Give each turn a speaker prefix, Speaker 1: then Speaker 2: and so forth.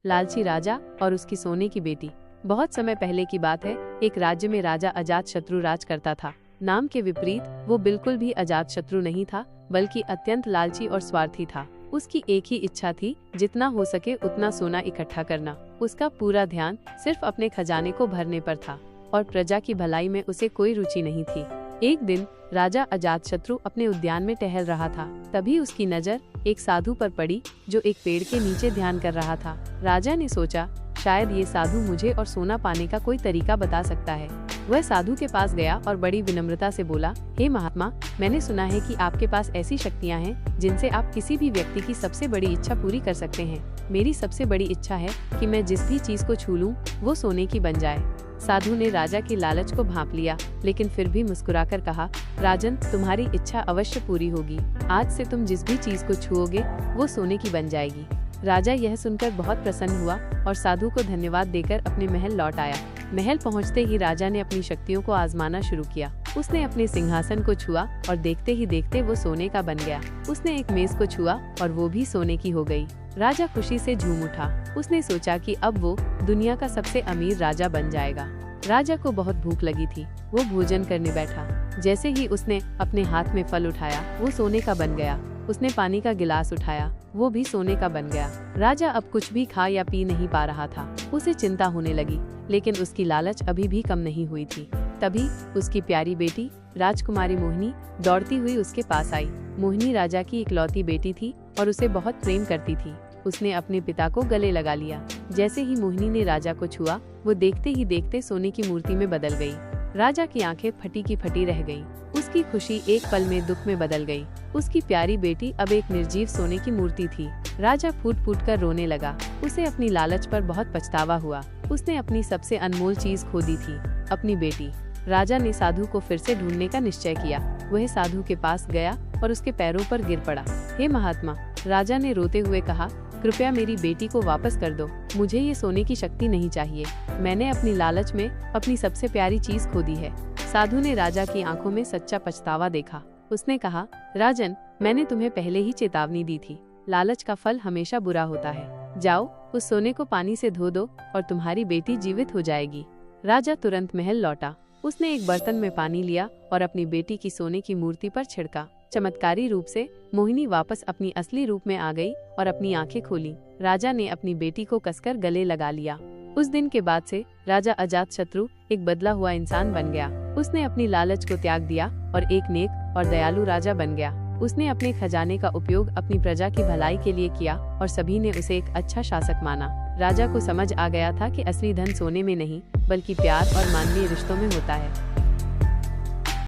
Speaker 1: लालची राजा और उसकी सोने की बेटी। बहुत समय पहले की बात है। एक राज्य में राजा अजातशत्रु राज करता था। नाम के विपरीत वो बिल्कुल भी अजातशत्रु नहीं था, बल्कि अत्यंत लालची और स्वार्थी था। उसकी एक ही इच्छा थी, जितना हो सके उतना सोना इकट्ठा करना। उसका पूरा ध्यान सिर्फ अपने खजाने को भरने पर था और प्रजा की भलाई में उसे कोई रुचि नहीं थी। एक दिन राजा अजातशत्रु अपने उद्यान में टहल रहा था। तभी उसकी नजर एक साधु पर पड़ी, जो एक पेड़ के नीचे ध्यान कर रहा था। राजा ने सोचा, शायद ये साधु मुझे और सोना पाने का कोई तरीका बता सकता है। वह साधु के पास गया और बड़ी विनम्रता से बोला, हे महात्मा, मैंने सुना है कि आपके पास ऐसी शक्तियां हैं जिनसे आप किसी भी व्यक्ति की सबसे बड़ी इच्छा पूरी कर सकते हैं। मेरी सबसे बड़ी इच्छा है कि मैं जिस भी चीज को छू लूं, वो सोने की बन जाए। साधु ने राजा की लालच को भांप लिया, लेकिन फिर भी मुस्कुराकर कहा, राजन, तुम्हारी इच्छा अवश्य पूरी होगी। आज से तुम जिस भी चीज को छुओगे वो सोने की बन जाएगी। राजा यह सुनकर बहुत प्रसन्न हुआ और साधु को धन्यवाद देकर अपने महल लौट आया। महल पहुंचते ही राजा ने अपनी शक्तियों को आजमाना शुरू किया। उसने अपने सिंहासन को छुआ और देखते ही देखते वो सोने का बन गया। उसने एक मेज को छुआ और वो भी सोने की हो गई। राजा खुशी से झूम उठा। उसने सोचा कि अब वो दुनिया का सबसे अमीर राजा बन जाएगा। राजा को बहुत भूख लगी थी। वो भोजन करने बैठा। जैसे ही उसने अपने हाथ में फल उठाया, वो सोने का बन गया। उसने पानी का गिलास उठाया, वो भी सोने का बन गया। राजा अब कुछ भी खा या पी नहीं पा रहा था। उसे चिंता होने लगी, लेकिन उसकी लालच अभी भी कम नहीं हुई थी। तभी उसकी प्यारी बेटी राजकुमारी मोहिनी दौड़ती हुई उसके पास आई। मोहिनी राजा की इकलौती बेटी थी और उसे बहुत प्रेम करती थी। उसने अपने पिता को गले लगा लिया। जैसे ही मोहिनी ने राजा को छुआ, वो देखते ही देखते सोने की मूर्ति में बदल गई। राजा की आंखें फटी की फटी रह गईं। उसकी खुशी एक पल में दुख में बदल गई। उसकी प्यारी बेटी अब एक निर्जीव सोने की मूर्ति थी। राजा फूट फूट कर रोने लगा। उसे अपनी लालच पर बहुत पछतावा हुआ। उसने अपनी सबसे अनमोल चीज खो दी थी, अपनी बेटी। राजा ने साधु को फिर से ढूंढने का निश्चय किया। वह साधु के पास गया और उसके पैरों पर गिर पड़ा। हे महात्मा, राजा ने रोते हुए कहा, कृपया मेरी बेटी को वापस कर दो। मुझे ये सोने की शक्ति नहीं चाहिए। मैंने अपनी लालच में अपनी सबसे प्यारी चीज खो दी है। साधु ने राजा की आंखों में सच्चा पछतावा देखा। उसने कहा, राजन, मैंने तुम्हें पहले ही चेतावनी दी थी। लालच का फल हमेशा बुरा होता है। जाओ, उस सोने को पानी से धो दो और तुम्हारी बेटी जीवित हो जाएगी। राजा तुरंत महल लौटा। उसने एक बर्तन में पानी लिया और अपनी बेटी की सोने की मूर्ति पर छिड़का। चमत्कारी रूप से मोहिनी वापस अपनी असली रूप में आ गई और अपनी आंखें खोली। राजा ने अपनी बेटी को कसकर गले लगा लिया। उस दिन के बाद से राजा अजातशत्रु एक बदला हुआ इंसान बन गया। उसने अपनी लालच को त्याग दिया और एक नेक और दयालु राजा बन गया। उसने अपने खजाने का उपयोग अपनी प्रजा की भलाई के लिए किया और सभी ने उसे एक अच्छा शासक माना। राजा को समझ आ गया था कि असली धन सोने में नहीं, बल्कि प्यार और मानवीय रिश्तों में होता है।